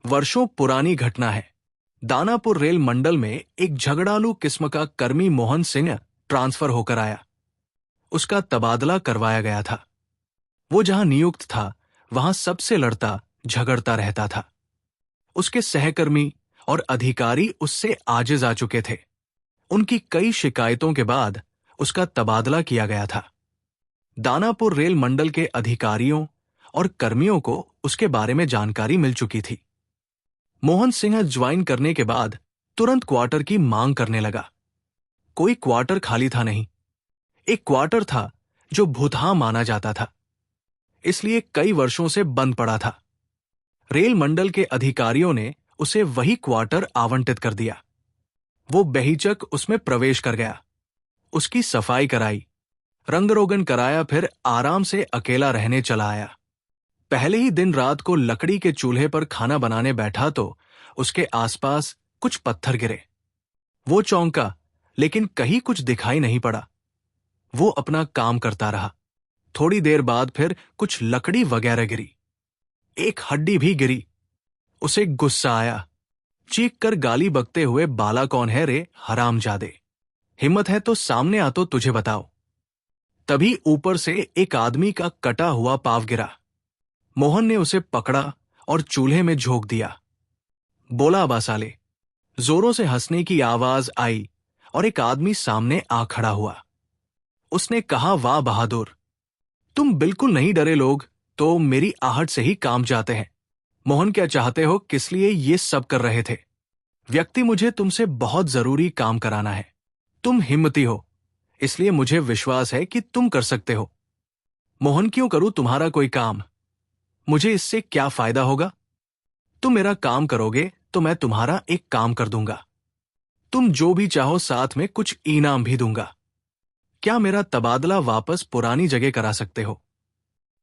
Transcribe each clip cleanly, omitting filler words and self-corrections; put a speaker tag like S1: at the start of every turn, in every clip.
S1: वर्षों पुरानी घटना है। दानापुर रेल मंडल में एक झगड़ालू किस्म का कर्मी मोहन सिंह ट्रांसफर होकर आया। उसका तबादला करवाया गया था। वो जहां नियुक्त था वहां सबसे लड़ता झगड़ता रहता था। उसके सहकर्मी और अधिकारी उससे आजिज आ चुके थे। उनकी कई शिकायतों के बाद उसका तबादला किया गया था। दानापुर रेल मंडल के अधिकारियों और कर्मियों को उसके बारे में जानकारी मिल चुकी थी। मोहन सिंह ज्वाइन करने के बाद तुरंत क्वार्टर की मांग करने लगा। कोई क्वार्टर खाली था नहीं। एक क्वार्टर था जो भुतहा माना जाता था, इसलिए कई वर्षों से बंद पड़ा था। रेल मंडल के अधिकारियों ने उसे वही क्वार्टर आवंटित कर दिया। वो बेहिचक उसमें प्रवेश कर गया। उसकी सफाई कराई, रंग-रोगन कराया, फिर आराम से अकेला रहने चला आया। पहले ही दिन रात को लकड़ी के चूल्हे पर खाना बनाने बैठा तो उसके आसपास कुछ पत्थर गिरे। वो चौंका, लेकिन कहीं कुछ दिखाई नहीं पड़ा। वो अपना काम करता रहा। थोड़ी देर बाद फिर कुछ लकड़ी वगैरह गिरी। एक हड्डी भी गिरी। उसे गुस्सा आया। चीख कर गाली बकते हुए, बाला कौन है रे हरामजादे, हिम्मत है तो सामने आ तो तुझे बताओ। तभी ऊपर से एक आदमी का कटा हुआ पांव गिरा। मोहन ने उसे पकड़ा और चूल्हे में झोंक दिया। बोला अबा साले। जोरों से हंसने की आवाज आई और एक आदमी सामने आ खड़ा हुआ। उसने कहा, वाह बहादुर, तुम बिल्कुल नहीं डरे। लोग तो मेरी आहट से ही काम जाते हैं। मोहन, क्या चाहते हो? किस लिए ये सब कर रहे थे? व्यक्ति, मुझे तुमसे बहुत जरूरी काम कराना है। तुम हिम्मती हो, इसलिए मुझे विश्वास है कि तुम कर सकते हो। मोहन, क्यों करूं तुम्हारा कोई काम? मुझे इससे क्या फायदा होगा? तुम मेरा काम करोगे तो मैं तुम्हारा एक काम कर दूंगा। तुम जो भी चाहो, साथ में कुछ इनाम भी दूंगा। क्या मेरा तबादला वापस पुरानी जगह करा सकते हो?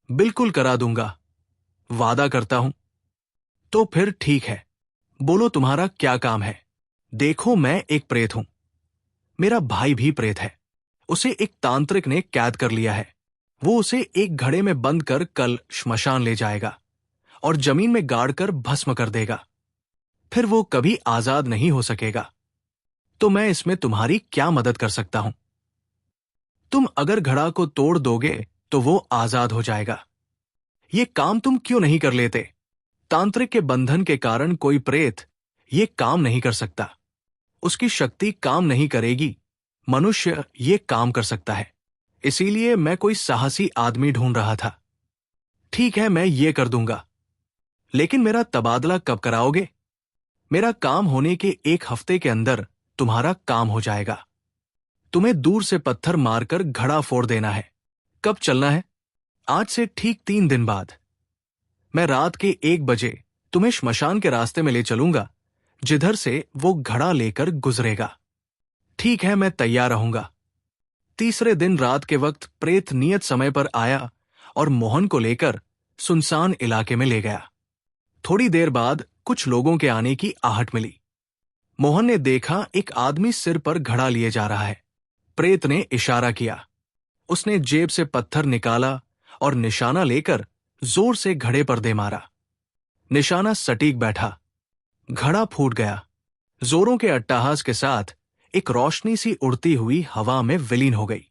S1: बिल्कुल करा दूंगा, वादा करता हूं। तो फिर ठीक है, बोलो तुम्हारा क्या काम है? देखो, मैं एक प्रेत हूं। मेरा भाई भी प्रेत है। उसे एक तांत्रिक ने कैद कर लिया है। वो उसे एक घड़े में बंद कर कल श्मशान ले जाएगा और जमीन में गाड़कर भस्म कर देगा। फिर वो कभी आजाद नहीं हो सकेगा। तो मैं इसमें तुम्हारी क्या मदद कर सकता हूं? तुम अगर घड़ा को तोड़ दोगे तो वो आजाद हो जाएगा। ये काम तुम क्यों नहीं कर लेते? तांत्रिक के बंधन के कारण कोई प्रेत ये काम नहीं कर सकता। उसकी शक्ति काम नहीं करेगी। मनुष्य ये काम कर सकता है। इसीलिए मैं कोई साहसी आदमी ढूंढ रहा था। ठीक है, मैं ये कर दूंगा, लेकिन मेरा तबादला कब कराओगे? मेरा काम होने के एक हफ्ते के अंदर तुम्हारा काम हो जाएगा। तुम्हें दूर से पत्थर मारकर घड़ा फोड़ देना है। कब चलना है? आज से ठीक 3 दिन बाद। मैं रात के 1 बजे तुम्हें श्मशान के रास्ते में ले चलूंगा, जिधर से वो घड़ा लेकर गुजरेगा। ठीक है, मैं तैयार रहूंगा। तीसरे दिन रात के वक्त प्रेत नियत समय पर आया और मोहन को लेकर सुनसान इलाके में ले गया। थोड़ी देर बाद कुछ लोगों के आने की आहट मिली। मोहन ने देखा एक आदमी सिर पर घड़ा लिए जा रहा है। प्रेत ने इशारा किया। उसने जेब से पत्थर निकाला और निशाना लेकर जोर से घड़े पर दे मारा। निशाना सटीक बैठा। घड़ा फूट गया। जोरों के अट्टहास के साथ एक रोशनी सी उड़ती हुई हवा में विलीन हो गई।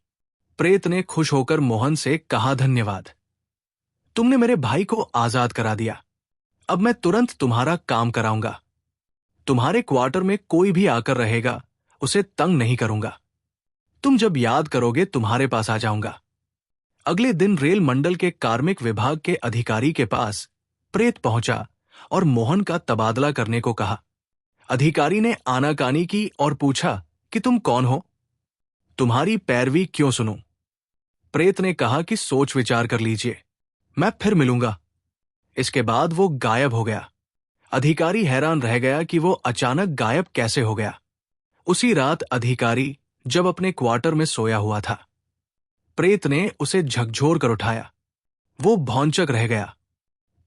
S1: प्रेत ने खुश होकर मोहन से कहा, धन्यवाद, तुमने मेरे भाई को आजाद करा दिया। अब मैं तुरंत तुम्हारा काम कराऊंगा। तुम्हारे क्वार्टर में कोई भी आकर रहेगा, उसे तंग नहीं करूंगा। तुम जब याद करोगे तुम्हारे पास आ जाऊंगा। अगले दिन रेल मंडल के कार्मिक विभाग के अधिकारी के पास प्रेत पहुंचा और मोहन का तबादला करने को कहा। अधिकारी ने आनाकानी की और पूछा कि तुम कौन हो? तुम्हारी पैरवी क्यों सुनूं? प्रेत ने कहा कि सोच विचार कर लीजिए, मैं फिर मिलूंगा। इसके बाद वो गायब हो गया। अधिकारी हैरान रह गया कि वो अचानक गायब कैसे हो गया। उसी रात अधिकारी जब अपने क्वार्टर में सोया हुआ था, प्रेत ने उसे झकझोर कर उठाया। वो भौंचक रह गया।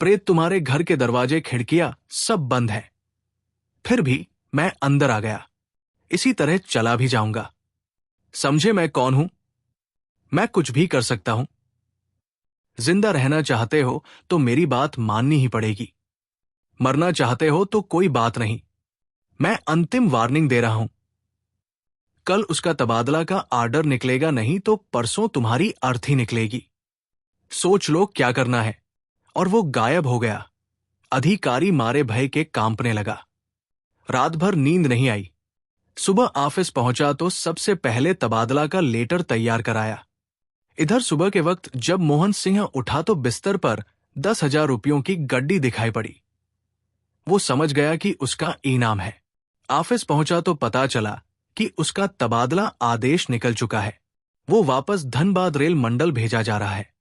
S1: प्रेत, तुम्हारे घर के दरवाजे खिड़कियां सब बंद हैं। फिर भी मैं अंदर आ गया। इसी तरह चला भी जाऊंगा। समझे मैं कौन हूं? मैं कुछ भी कर सकता हूं। जिंदा रहना चाहते हो तो मेरी बात माननी ही पड़ेगी। मरना चाहते हो तो कोई बात नहीं, मैं अंतिम वार्निंग दे रहा हूं। कल उसका तबादला का आर्डर निकलेगा नहीं तो परसों तुम्हारी अर्थी निकलेगी। सोच लो क्या करना है। और वो गायब हो गया। अधिकारी मारे भय के कांपने लगा। रात भर नींद नहीं आई। सुबह ऑफिस पहुंचा तो सबसे पहले तबादला का लेटर तैयार कराया। इधर सुबह के वक्त जब मोहन सिंह उठा तो बिस्तर पर 10,000 रुपयों की गड्डी दिखाई पड़ी। वो समझ गया कि उसका इनाम है। ऑफिस पहुंचा तो पता चला कि उसका तबादला आदेश निकल चुका है। वो वापस धनबाद रेल मंडल भेजा जा रहा है।